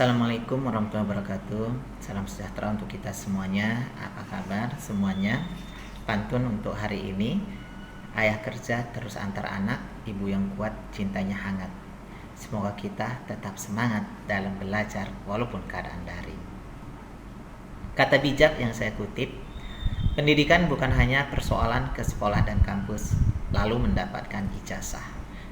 Assalamualaikum warahmatullahi wabarakatuh. Salam sejahtera untuk kita semuanya. Apa kabar semuanya? Pantun untuk hari ini. Ayah kerja terus antar anak, ibu yang kuat cintanya hangat. Semoga kita tetap semangat dalam belajar walaupun keadaan daring. Kata bijak yang saya kutip, pendidikan bukan hanya persoalan ke sekolah dan kampus lalu mendapatkan ijazah,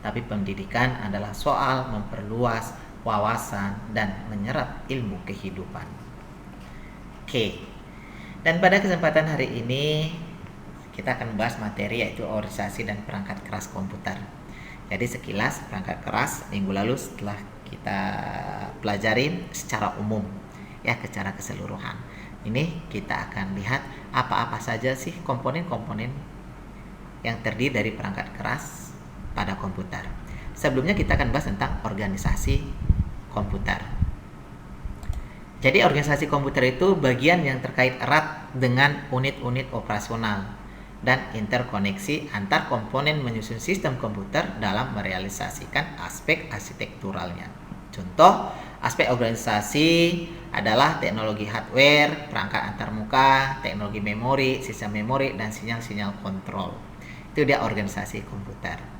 tapi pendidikan adalah soal memperluas wawasan dan menyerap ilmu kehidupan. Oke. Dan pada kesempatan hari ini kita akan membahas materi yaitu organisasi dan perangkat keras komputer. Jadi sekilas perangkat keras minggu lalu setelah kita pelajarin secara umum ya, secara keseluruhan. Ini kita akan lihat apa-apa saja sih komponen-komponen yang terdiri dari perangkat keras pada komputer. Sebelumnya kita akan bahas tentang organisasi komputer. Jadi organisasi komputer itu bagian yang terkait erat dengan unit-unit operasional dan interkoneksi antar komponen menyusun sistem komputer dalam merealisasikan aspek arsitekturalnya. Contoh, aspek organisasi adalah teknologi hardware, perangkat antarmuka, teknologi memori, sistem memori, dan sinyal-sinyal kontrol. Itu dia organisasi komputer.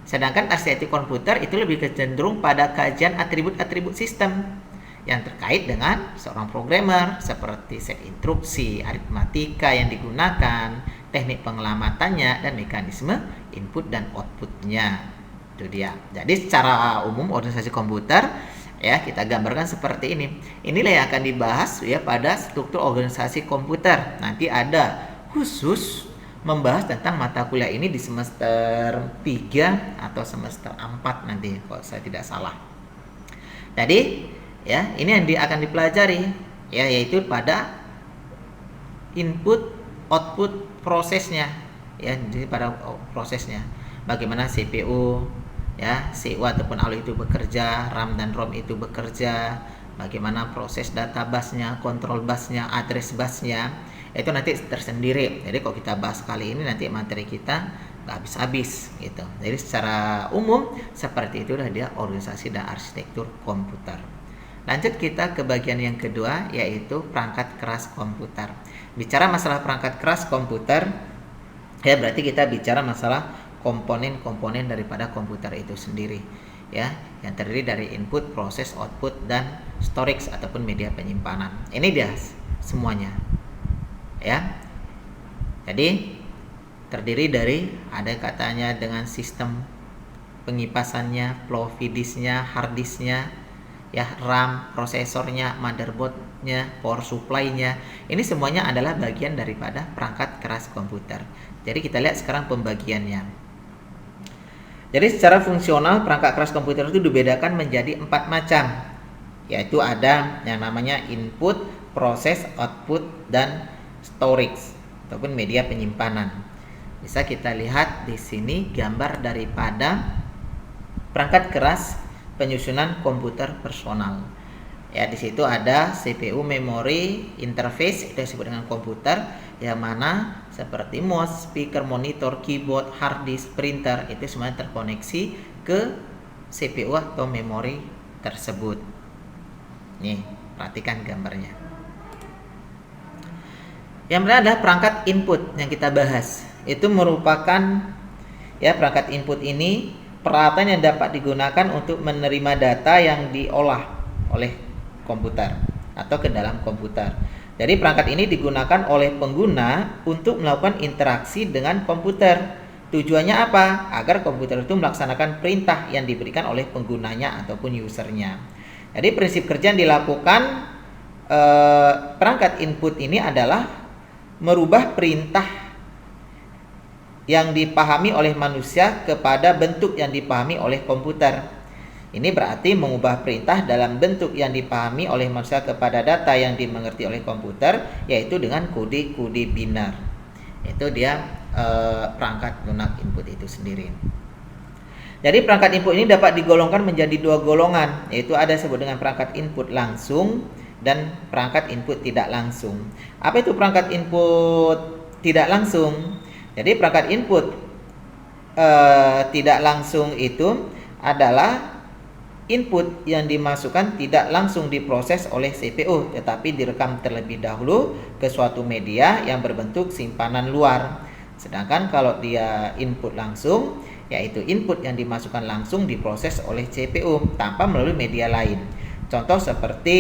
Sedangkan arsitektur komputer itu lebih cenderung pada kajian atribut-atribut sistem yang terkait dengan seorang programmer, seperti set instruksi, aritmatika yang digunakan, teknik pengelamatannya, dan mekanisme input dan outputnya. Itu dia. Jadi secara umum organisasi komputer ya kita gambarkan seperti ini. Inilah yang akan dibahas ya pada struktur organisasi komputer. Nanti ada khusus membahas tentang mata kuliah ini di semester 3 atau semester 4 nanti kalau saya tidak salah. Jadi ya ini yang akan dipelajari ya, yaitu pada input output prosesnya ya, jadi pada prosesnya bagaimana CPU ya, CPU ataupun ALU itu bekerja, RAM dan ROM itu bekerja, bagaimana proses data busnya, kontrol busnya, address busnya, itu nanti tersendiri. Jadi kalau kita bahas kali ini nanti materi kita nggak habis-habis gitu. Jadi secara umum seperti itulah dia organisasi dan arsitektur komputer. Lanjut kita ke bagian yang kedua yaitu perangkat keras komputer. Bicara masalah perangkat keras komputer ya berarti kita bicara masalah komponen-komponen daripada komputer itu sendiri ya, yang terdiri dari input, proses, output, dan storage ataupun media penyimpanan. Ini dia semuanya ya. Jadi terdiri dari ada katanya dengan sistem pengipasannya, floppy disknya, hard disknya ya, RAM, prosesornya, motherboardnya, power supply-nya. Ini semuanya adalah bagian daripada perangkat keras komputer. Jadi kita lihat sekarang pembagiannya. Jadi secara fungsional perangkat keras komputer itu dibedakan menjadi 4 macam, yaitu ada yang namanya input, proses, output, dan storage ataupun media penyimpanan. Bisa kita lihat di sini gambar daripada perangkat keras penyusunan komputer personal. Ya, di situ ada CPU, memori, interface itu disebut dengan komputer, yang mana seperti mouse, speaker, monitor, keyboard, hard disk, printer itu semuanya terkoneksi ke CPU atau memori tersebut. Nih, perhatikan gambarnya. Yang pertama adalah perangkat input yang kita bahas. Itu merupakan ya, perangkat input ini peralatan yang dapat digunakan untuk menerima data yang diolah oleh komputer atau ke dalam komputer. Jadi perangkat ini digunakan oleh pengguna untuk melakukan interaksi dengan komputer. Tujuannya apa? Agar komputer itu melaksanakan perintah yang diberikan oleh penggunanya ataupun usernya. Jadi prinsip kerja yang dilakukan perangkat input ini adalah merubah perintah yang dipahami oleh manusia kepada bentuk yang dipahami oleh komputer. Ini berarti mengubah perintah dalam bentuk yang dipahami oleh manusia kepada data yang dimengerti oleh komputer, yaitu dengan kode-kode biner. Itu dia perangkat lunak input itu sendiri. Jadi perangkat input ini dapat digolongkan menjadi 2 golongan, yaitu ada disebut dengan perangkat input langsung dan perangkat input tidak langsung. Apa itu perangkat input tidak langsung? Jadi perangkat input tidak langsung itu adalah input yang dimasukkan tidak langsung diproses oleh CPU, tetapi direkam terlebih dahulu ke suatu media yang berbentuk simpanan luar. Sedangkan kalau dia input langsung, yaitu input yang dimasukkan langsung diproses oleh CPU tanpa melalui media lain. Contoh seperti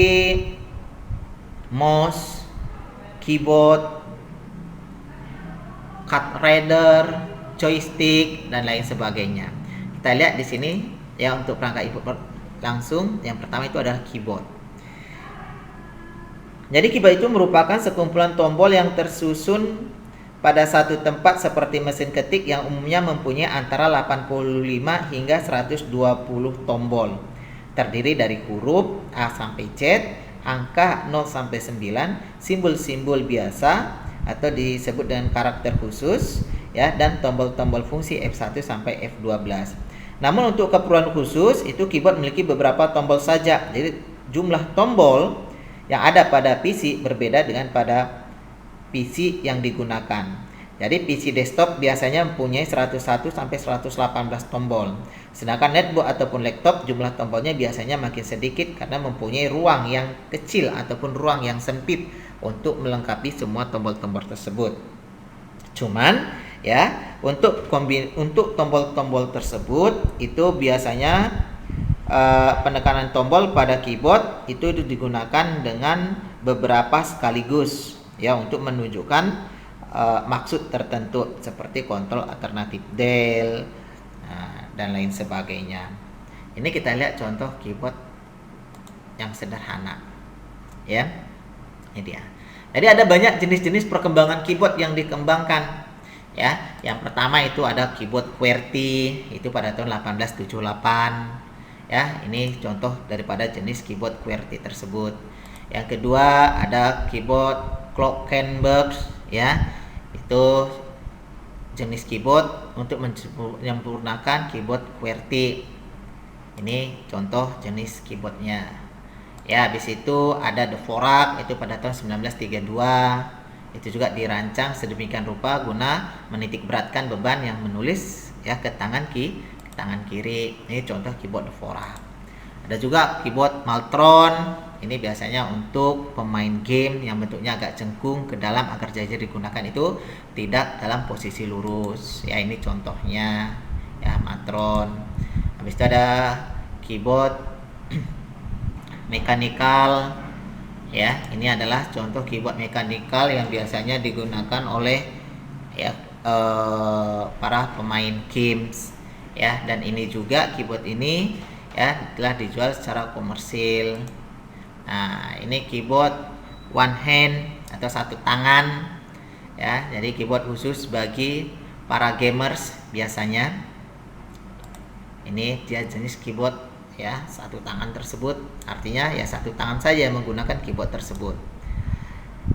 mouse, keyboard, card reader, joystick, dan lain sebagainya. Kita lihat di sini ya, untuk perangkat input langsung, yang pertama itu adalah keyboard. Jadi keyboard itu merupakan sekumpulan tombol yang tersusun pada satu tempat seperti mesin ketik yang umumnya mempunyai antara 85 hingga 120 tombol. Terdiri dari huruf A sampai Z, angka 0 sampai 9, simbol-simbol biasa atau disebut dengan karakter khusus ya, dan tombol-tombol fungsi F1 sampai F12. Namun untuk keperluan khusus itu keyboard memiliki beberapa tombol saja. Jadi jumlah tombol yang ada pada PC berbeda dengan pada PC yang digunakan. Jadi PC desktop biasanya mempunyai 101 sampai 118 tombol. Sedangkan netbook ataupun laptop jumlah tombolnya biasanya makin sedikit karena mempunyai ruang yang kecil ataupun ruang yang sempit untuk melengkapi semua tombol-tombol tersebut. Cuman ya, untuk tombol-tombol tersebut itu biasanya penekanan tombol pada keyboard itu digunakan dengan beberapa sekaligus ya, untuk menunjukkan maksud tertentu seperti kontrol alternatif del dan lain sebagainya. Ini kita lihat contoh keyboard yang sederhana ya. Ini dia. Jadi ada banyak jenis-jenis perkembangan keyboard yang dikembangkan ya. Yang pertama itu ada keyboard QWERTY, itu pada tahun 1878 ya. Ini contoh daripada jenis keyboard QWERTY tersebut. Yang kedua ada keyboard Glockenberg ya. Itu jenis keyboard untuk menyempurnakan keyboard QWERTY. Ini contoh jenis keyboardnya. Ya, habis itu ada Dvorak, itu pada tahun 1932. Itu juga dirancang sedemikian rupa guna menitik beratkan beban yang menulis ya ke tangan kiri. Ini contoh keyboard Dvorak. Ada juga keyboard Maltron. Ini biasanya untuk pemain game yang bentuknya agak cengkung ke dalam agar jari digunakan itu tidak dalam posisi lurus. Ya, ini contohnya ya, Maltron. Habis itu ada keyboard mechanical ya. Ini adalah contoh keyboard mechanical yang biasanya digunakan oleh ya para pemain games ya. Dan ini juga keyboard ini ya telah dijual secara komersil. Nah, ini keyboard one hand atau satu tangan ya. Jadi keyboard khusus bagi para gamers biasanya. Ini dia jenis keyboard ya, satu tangan tersebut artinya ya satu tangan saja menggunakan keyboard tersebut.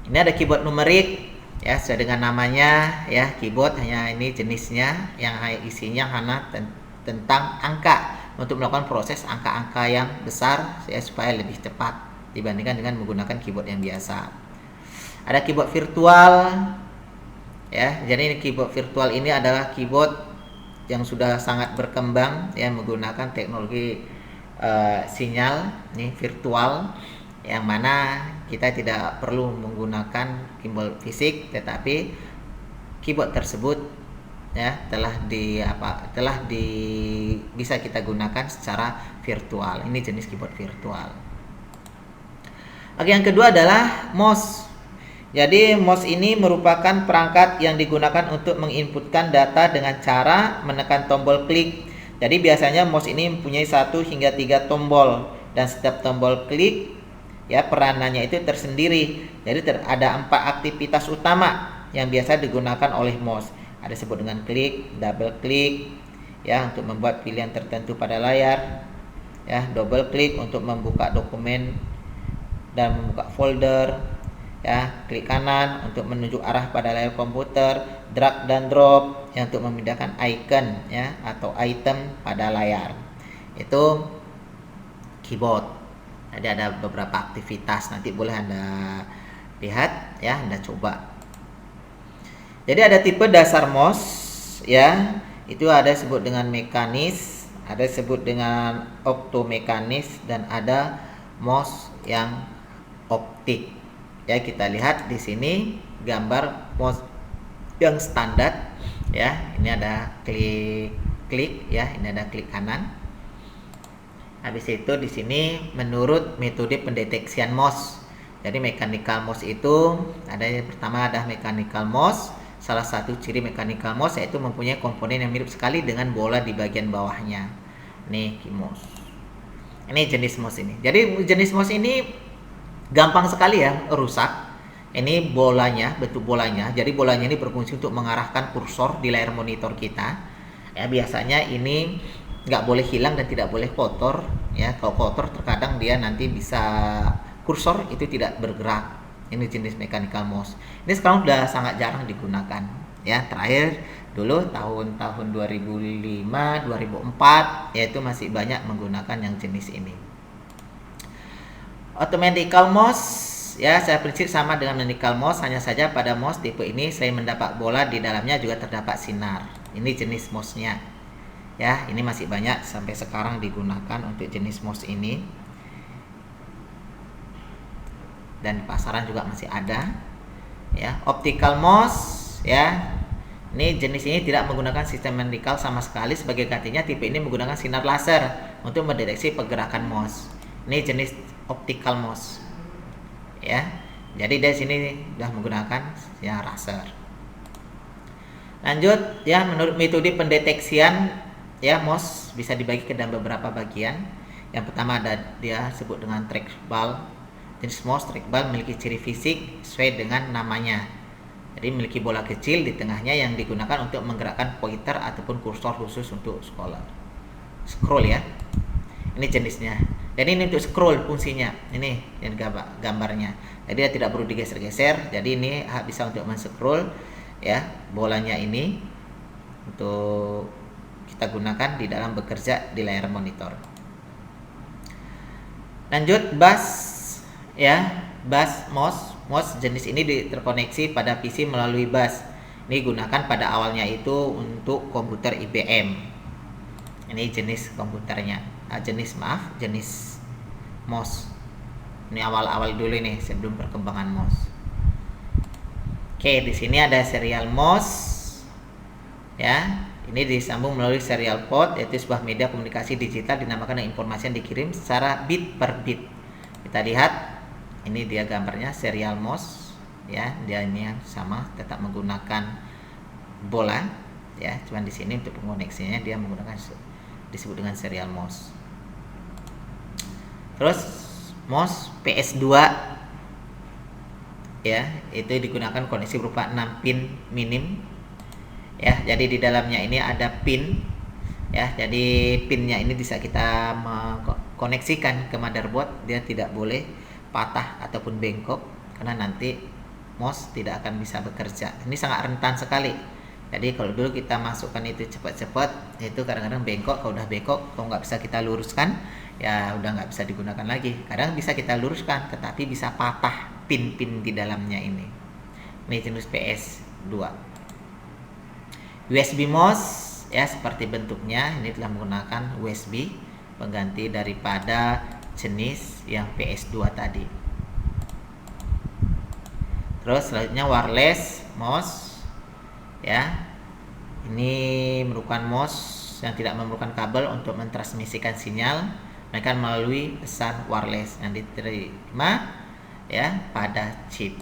Ini ada keyboard numerik ya, sesuai dengan namanya ya, keyboard hanya ini jenisnya yang isinya hanya tentang angka, untuk melakukan proses angka-angka yang besar ya, supaya lebih cepat dibandingkan dengan menggunakan keyboard yang biasa. Ada keyboard virtual ya. Jadi ini keyboard virtual ini adalah keyboard yang sudah sangat berkembang ya, menggunakan teknologi sinyal ini virtual, yang mana kita tidak perlu menggunakan keyboard fisik, tetapi keyboard tersebut ya bisa kita gunakan secara virtual. Ini jenis keyboard virtual. Oke, yang kedua adalah mouse. Jadi mouse ini merupakan perangkat yang digunakan untuk menginputkan data dengan cara menekan tombol klik. Jadi biasanya mouse ini mempunyai 1 hingga 3 tombol, dan setiap tombol klik ya peranannya itu tersendiri. Jadi ada 4 aktivitas utama yang biasa digunakan oleh mouse. Ada disebut dengan klik, double klik ya untuk membuat pilihan tertentu pada layar ya, double klik untuk membuka dokumen dan membuka folder ya, klik kanan untuk menunjuk arah pada layar komputer, drag dan drop ya untuk memindahkan icon ya atau item pada layar. Itu keyboard. Jadi ada beberapa aktivitas, nanti boleh Anda lihat ya, Anda coba. Jadi ada tipe dasar mouse ya, itu ada disebut dengan mekanis, ada disebut dengan optomekanis dan ada mouse yang optik. Ya, kita lihat di sini gambar mouse yang standar ya. Ini ada klik ya, ini ada klik kanan. Habis itu di sini menurut metode pendeteksian mouse. Jadi mechanical mouse itu ada yang pertama ada mechanical mouse. Salah satu ciri mechanical mouse yaitu mempunyai komponen yang mirip sekali dengan bola di bagian bawahnya. Ini key mouse. Ini jenis mouse ini. Jadi jenis mouse ini gampang sekali ya rusak. Ini bolanya, bentuk bolanya. Jadi bolanya ini berfungsi untuk mengarahkan kursor di layar monitor kita. Ya, biasanya ini nggak boleh hilang dan tidak boleh kotor ya. Kalau kotor terkadang dia nanti bisa kursor itu tidak bergerak. Ini jenis mechanical mouse. Ini sekarang sudah sangat jarang digunakan ya. Terakhir dulu tahun 2005 2004 yaitu masih banyak menggunakan yang jenis ini. Automatical mouse ya, saya prinsip sama dengan mechanical mouse, hanya saja pada mouse tipe ini saya mendapat bola di dalamnya juga terdapat sinar. Ini jenis mouse-nya. Ya, ini masih banyak sampai sekarang digunakan untuk jenis mouse ini. Dan di pasaran juga masih ada. Ya, optical mouse ya. Ini jenis ini tidak menggunakan sistem mechanical sama sekali, sebagai gantinya tipe ini menggunakan sinar laser untuk mendeteksi pergerakan mouse. Ini jenis optical mouse. Ya. Jadi dari sini sudah menggunakan sinar laser. Lanjut ya, menurut metode pendeteksian ya mouse bisa dibagi ke dalam beberapa bagian. Yang pertama ada dia sebut dengan trackball. Jenis mouse trackball memiliki ciri fisik sesuai dengan namanya. Jadi memiliki bola kecil di tengahnya yang digunakan untuk menggerakkan pointer ataupun kursor khusus untuk scroll ya. Ini jenisnya. Jadi ini untuk scroll fungsinya. Ini yang gambarnya. Jadi dia tidak perlu digeser-geser. Jadi ini bisa untuk men-scroll ya, bolanya ini untuk kita gunakan di dalam bekerja di layar monitor. Lanjut bus ya, bus mouse jenis ini terkoneksi pada PC melalui bus. Ini gunakan pada awalnya itu untuk komputer IBM. Ini jenis komputernya, jenis mouse. Ini awal-awal dulu nih sebelum perkembangan mouse. Oke, di sini ada serial mouse ya. Ini disambung melalui serial port, yaitu sebuah media komunikasi digital dinamakan informasi yang dikirim secara bit per bit. Kita lihat ini dia gambarnya serial mouse ya, dia ini sama tetap menggunakan bola ya, cuman di sini untuk pengoneksinya dia menggunakan disebut dengan serial mouse. Terus mouse PS2 ya, itu digunakan koneksi berupa 6 pin minim ya. Jadi di dalamnya ini ada pin ya, jadi pinnya ini bisa kita koneksikan ke motherboard. Dia tidak boleh patah ataupun bengkok karena nanti mouse tidak akan bisa bekerja. Ini sangat rentan sekali. Jadi kalau dulu kita masukkan itu cepat-cepat, itu kadang-kadang bengkok. Kalau udah bengkok, kalau nggak bisa kita luruskan, ya udah nggak bisa digunakan lagi. Kadang bisa kita luruskan, tetapi bisa patah pin-pin di dalamnya ini. Ini jenis PS2. USB mouse ya, seperti bentuknya ini telah menggunakan USB pengganti daripada jenis yang PS2 tadi. Terus selanjutnya wireless mouse ya. Ini merupakan mouse yang tidak memerlukan kabel untuk mentransmisikan sinyal, melainkan melalui pesan wireless yang diterima ya pada chip.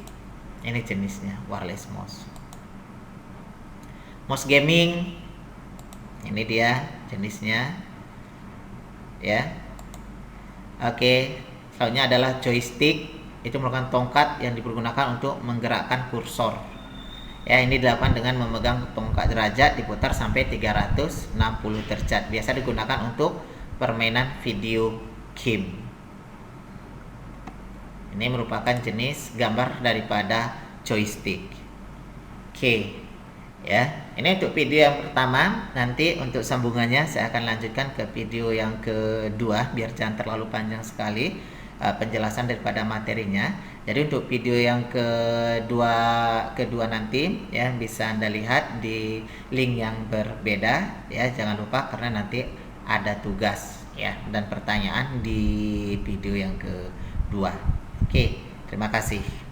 Ini jenisnya wireless mouse. Mouse gaming, ini dia jenisnya ya. Oke, selanjutnya adalah joystick. Itu merupakan tongkat yang dipergunakan untuk menggerakkan kursor ya. Ini dilakukan dengan memegang tongkat derajat diputar sampai 360 derajat. Biasa digunakan untuk permainan video game. Ini merupakan jenis gambar daripada joystick. Oke ya, ini untuk video yang pertama. Nanti untuk sambungannya saya akan lanjutkan ke video yang kedua biar jangan terlalu panjang sekali penjelasan daripada materinya. Jadi untuk video yang kedua nanti ya bisa Anda lihat di link yang berbeda ya. Jangan lupa karena nanti ada tugas ya dan pertanyaan di video yang kedua. Oke, terima kasih.